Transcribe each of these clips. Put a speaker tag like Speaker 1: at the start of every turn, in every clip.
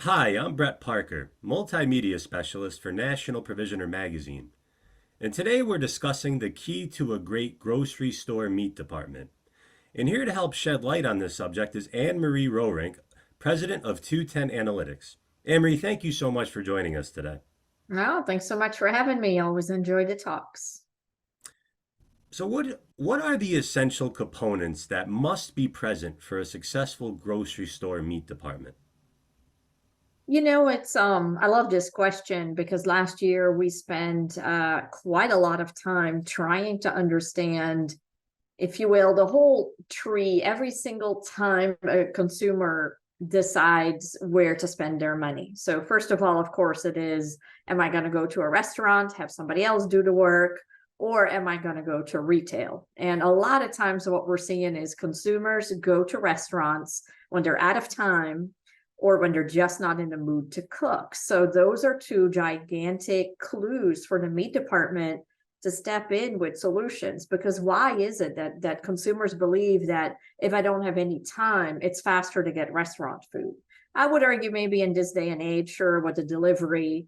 Speaker 1: Hi, I'm Brett Parker, Multimedia Specialist for National Provisioner Magazine. And today we're discussing the key to a great grocery store meat department. And here to help shed light on this subject is Anne-Marie Roerink, President of 210 Analytics. Anne-Marie, thank you so much for joining us today.
Speaker 2: No, thanks so much for having me. Always enjoy the talks.
Speaker 1: So what are the essential components that must be present for a successful grocery store meat department?
Speaker 2: I love this question because last year we spent quite a lot of time trying to understand, if you will, the whole tree every single time a consumer decides where to spend their money. So first of all, of course, it is, am I going to go to a restaurant, have somebody else do the work, or am I going to go to retail? And a lot of times what we're seeing is consumers go to restaurants when they're out of time or when they're just not in the mood to cook. So those are two gigantic clues for the meat department to step in with solutions. Because why is it that consumers believe that if I don't have any time, it's faster to get restaurant food? I would argue maybe in this day and age, sure, with the delivery,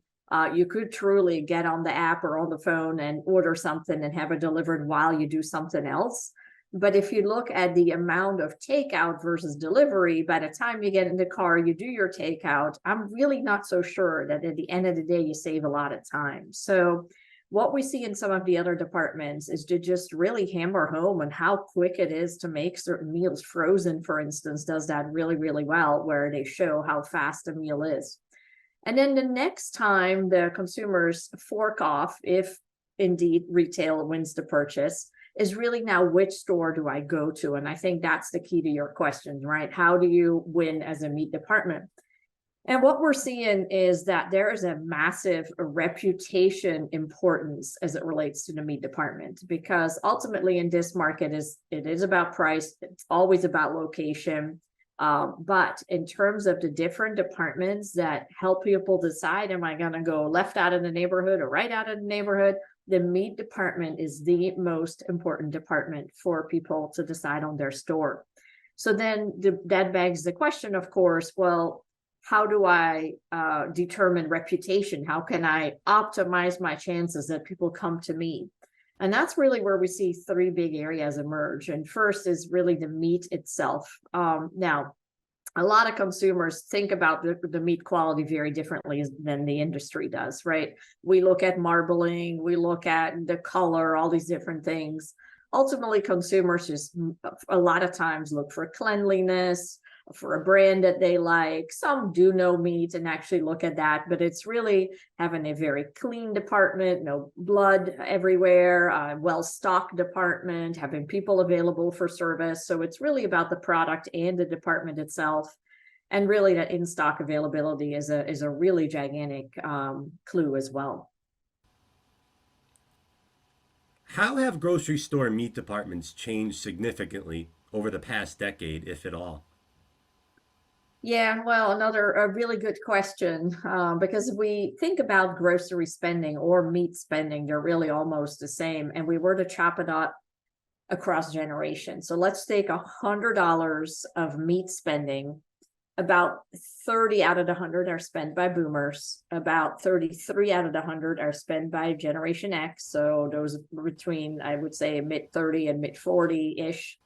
Speaker 2: you could truly get on the app or on the phone and order something and have it delivered while you do something else. But if you look at the amount of takeout versus delivery, by the time you get in the car, you do your takeout, I'm really not so sure that at the end of the day, you save a lot of time. So what we see in some of the other departments is to just really hammer home on how quick it is to make certain meals. Frozen, for instance, does that really, really well, where they show how fast a meal is. And then the next time the consumers fork off, if indeed retail wins the purchase, is really now which store do I go to? And I think that's the key to your question, right? How do you win as a meat department? And what we're seeing is that there is a massive reputation importance as it relates to the meat department, because ultimately in this market it is about price, it's always about location. But in terms of the different departments that help people decide, am I going to go left out of the neighborhood or right out of the neighborhood? The meat department is the most important department for people to decide on their store. So then that begs the question, of course, well, how do I determine reputation? How can I optimize my chances that people come to me? And that's really where we see three big areas emerge. And first is really the meat itself. Now, a lot of consumers think about the meat quality very differently than the industry does, right? We look at marbling, we look at the color, all these different things. Ultimately, consumers just a lot of times look for cleanliness, for a brand that they like. Some do know meat and actually look at that, but it's really having a very clean department, no blood everywhere, well-stocked department, having people available for service. So it's really about the product and the department itself. And really that in-stock availability is a really gigantic clue as well.
Speaker 1: How have grocery store meat departments changed significantly over the past decade, if at all?
Speaker 2: Yeah, well, a really good question, because if we think about grocery spending or meat spending, they're really almost the same. And we were to chop it up across generations. So let's take $100 of meat spending. About 30 out of the 100 are spent by boomers. About 33 out of the 100 are spent by Generation X. So those between, I would say, mid 30 and mid 40-ish.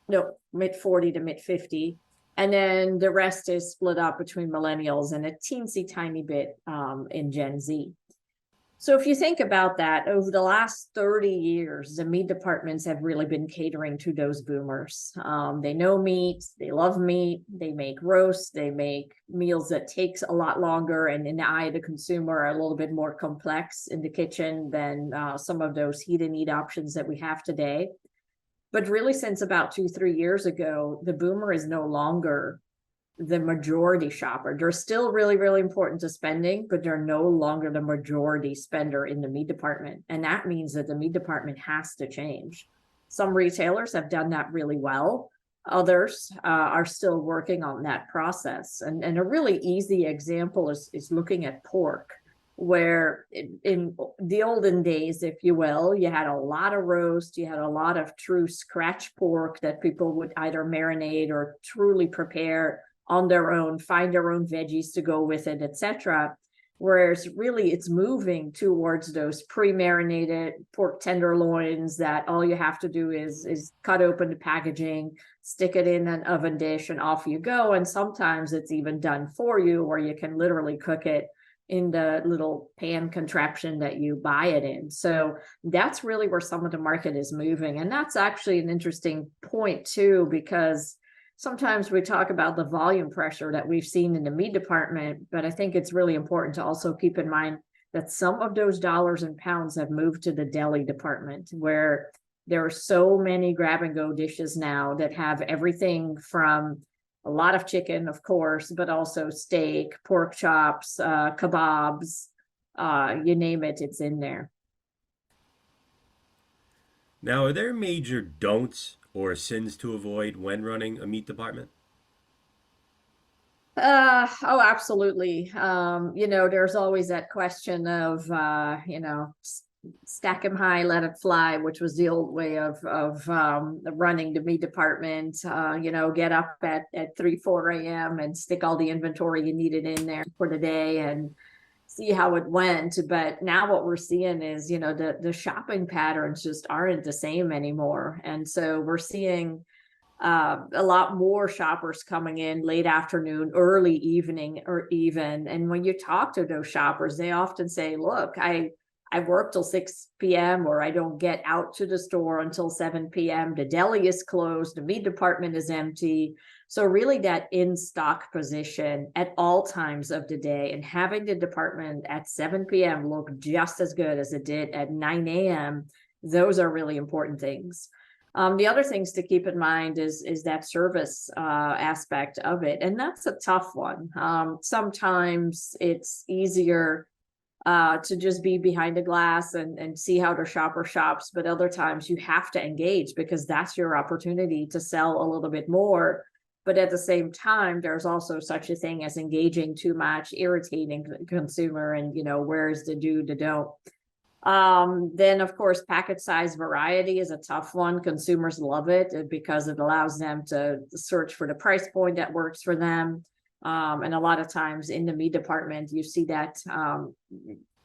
Speaker 2: No, mid 40 to mid 50. And then the rest is split up between millennials and a teensy tiny bit in Gen Z. So if you think about that, over the last 30 years, the meat departments have really been catering to those boomers. They know meat, they love meat, they make roasts, they make meals that takes a lot longer and in the eye of the consumer are a little bit more complex in the kitchen than some of those heat and eat options that we have today. But really, since about 2, 3 years ago, the boomer is no longer the majority shopper. They're still really, really important to spending, but they're no longer the majority spender in the meat department. And that means that the meat department has to change. Some retailers have done that really well. Others are still working on that process. And a really easy example is looking at pork, where in the olden days, if you will, you had a lot of roast, you had a lot of true scratch pork that people would either marinate or truly prepare on their own, find their own veggies to go with it, etc. Whereas really it's moving towards those pre-marinated pork tenderloins that all you have to do is cut open the packaging, stick it in an oven dish, and off you go. And sometimes it's even done for you, where you can literally cook it in the little pan contraption that you buy it in. So that's really where some of the market is moving. And that's actually an interesting point too, because sometimes we talk about the volume pressure that we've seen in the meat department, but I think it's really important to also keep in mind that some of those dollars and pounds have moved to the deli department, where there are so many grab and go dishes now that have everything from a lot of chicken, of course, but also steak, pork chops, kebabs, you name it, it's in there.
Speaker 1: Now, are there major don'ts or sins to avoid when running a meat department?
Speaker 2: Oh, absolutely. There's always that question of, stack 'em high, let it fly, which was the old way of running the meat department. Get up at 3, 4 a.m. and stick all the inventory you needed in there for the day and see how it went. But now what we're seeing is, the shopping patterns just aren't the same anymore. And so we're seeing a lot more shoppers coming in late afternoon, early evening, or even. And when you talk to those shoppers, they often say, look, I work till 6 p.m. or I don't get out to the store until 7 p.m. The deli is closed, the meat department is empty. So really that in-stock position at all times of the day, and having the department at 7 p.m. look just as good as it did at 9 a.m., those are really important things. The other things to keep in mind is that service aspect of it, and that's a tough one. Sometimes it's easier to just be behind the glass and see how the shopper shops, but other times you have to engage because that's your opportunity to sell a little bit more. But at the same time, there's also such a thing as engaging too much, irritating the consumer, and where's the do, the don't. Then of course, package size variety is a tough one. Consumers love it because it allows them to search for the price point that works for them. And a lot of times in the meat department, you see that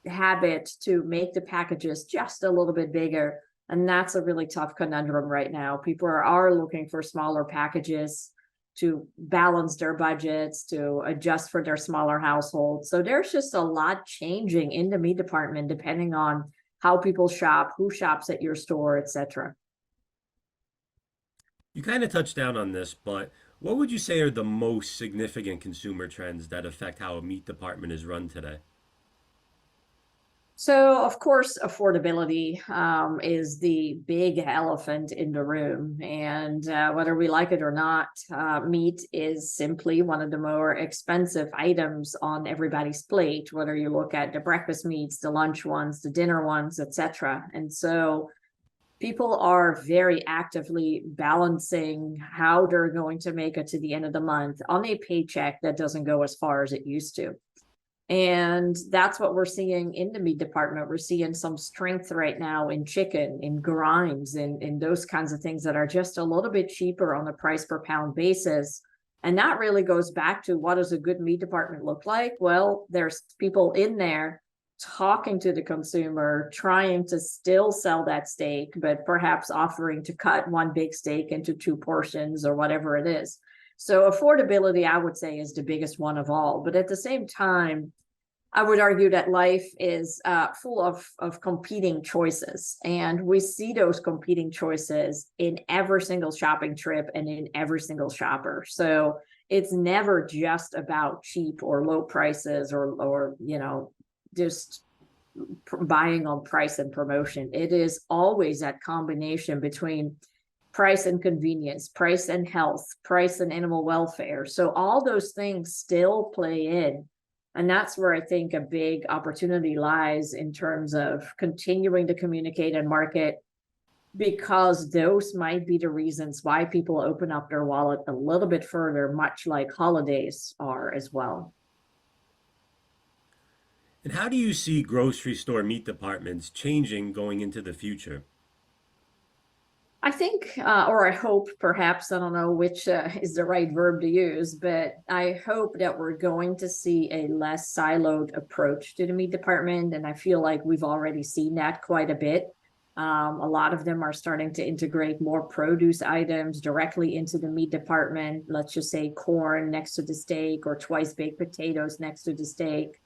Speaker 2: habit to make the packages just a little bit bigger. And that's a really tough conundrum right now. People are looking for smaller packages to balance their budgets, to adjust for their smaller households. So there's just a lot changing in the meat department depending on how people shop, who shops at your store, etc.
Speaker 1: You kind of touched down on this, but what would you say are the most significant consumer trends that affect how a meat department is run today?
Speaker 2: So, of course, affordability is the big elephant in the room. And whether we like it or not, meat is simply one of the more expensive items on everybody's plate, whether you look at the breakfast meats, the lunch ones, the dinner ones, etc. And so people are very actively balancing how they're going to make it to the end of the month on a paycheck that doesn't go as far as it used to. And that's what we're seeing in the meat department. We're seeing some strength right now in chicken, in grinds, in those kinds of things that are just a little bit cheaper on a price per pound basis. And that really goes back to, what does a good meat department look like? Well, there's people in there talking to the consumer, trying to still sell that steak, but perhaps offering to cut one big steak into 2 portions or whatever it is. So affordability, I would say, is the biggest one of all. But at the same time, I would argue that life is full of competing choices. And we see those competing choices in every single shopping trip and in every single shopper. So it's never just about cheap or low prices or just buying on price and promotion. It is always that combination between price and convenience, price and health, price and animal welfare. So all those things still play in. And that's where I think a big opportunity lies in terms of continuing to communicate and market, because those might be the reasons why people open up their wallet a little bit further, much like holidays are as well.
Speaker 1: And how do you see grocery store meat departments changing going into the future?
Speaker 2: I think, or I hope perhaps, I don't know which is the right verb to use, but I hope that we're going to see a less siloed approach to the meat department. And I feel like we've already seen that quite a bit. A lot of them are starting to integrate more produce items directly into the meat department. Let's just say corn next to the steak or twice baked potatoes next to the steak.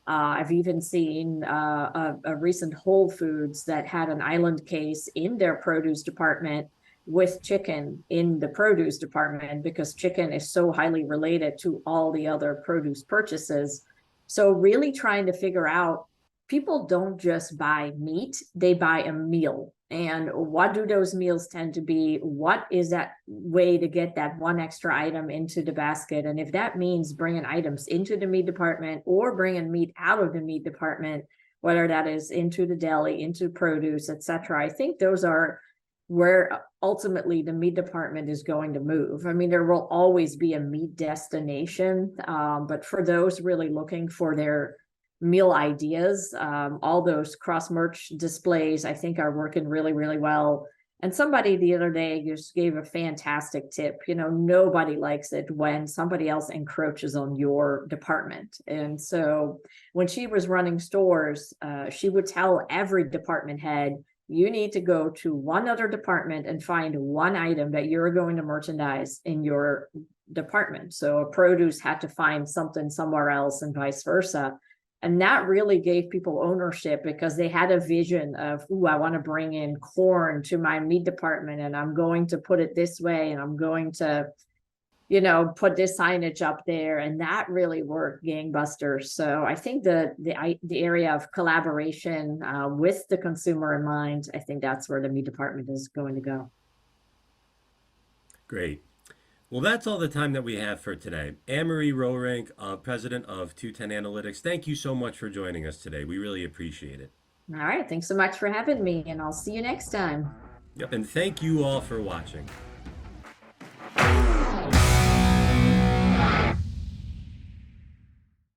Speaker 2: I've even seen a recent Whole Foods that had an island case in their produce department with chicken in the produce department because chicken is so highly related to all the other produce purchases. So, really trying to figure out people don't just buy meat, they buy a meal. And what do those meals tend to be? What is that way to get that one extra item into the basket? And if that means bringing items into the meat department or bringing meat out of the meat department, whether that is into the deli, into produce, etc., I think those are where ultimately the meat department is going to move. I mean, there will always be a meat destination, but for those really looking for their meal ideas, all those cross merch displays I think are working really, really well. And somebody the other day just gave a fantastic tip. Nobody likes it when somebody else encroaches on your department. And so when she was running stores, she would tell every department head, you need to go to one other department and find one item that you're going to merchandise in your department. So a produce had to find something somewhere else and vice versa. And that really gave people ownership because they had a vision of, I want to bring in corn to my meat department and I'm going to put it this way and I'm going to, put this signage up there. And that really worked gangbusters. So I think the area of collaboration with the consumer in mind, I think that's where the meat department is going to go.
Speaker 1: Great. Well, that's all the time that we have for today. Anne-Marie Roerink, president of 210 Analytics, thank you so much for joining us today. We really appreciate it.
Speaker 2: All right. Thanks so much for having me, and I'll see you next time.
Speaker 1: Yep, and thank you all for watching.